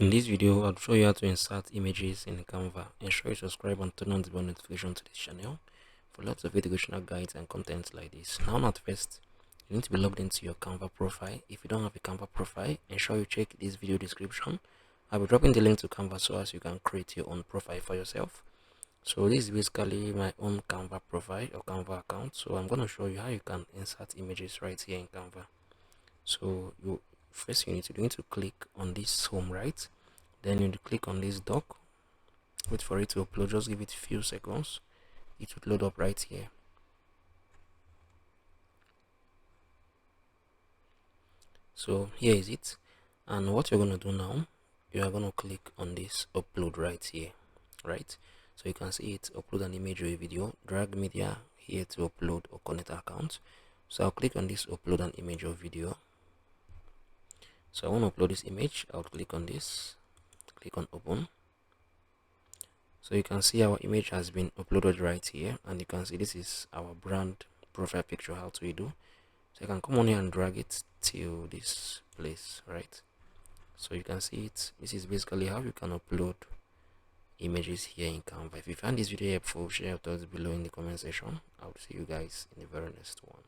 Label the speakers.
Speaker 1: In this video, I'll show you how to insert images in Canva. Ensure you subscribe and turn on the bell notification to this channel for lots of educational guides and content like this. Now, at first, you need to be logged into your Canva profile. If you don't have a Canva profile, ensure you check this video description. I'll be dropping the link to Canva so as you can create your own profile for yourself. So this is basically my own Canva profile or Canva account. So I'm going to show you how you can insert images right here in Canva. So first you need to click on this home, right? Then you need to click on this doc, wait for it to upload, just give it a few seconds. It will load up right here. So here is it, and what you're going to do now, you are going to click on this upload right here, right? So you can see it upload an image or a video, drag media here to upload or connect account. So I'll click on this upload an image or video. So I want to upload this image. I'll click on this, click on open. So you can see our image has been uploaded right here, and you can see this is our brand profile picture. How to do? So you can come on here and drag it to this place, right? So you can see it. This is basically how you can upload images here in Canva. If you find this video helpful, share your thoughts below in the comment section. I'll see you guys in the very next one.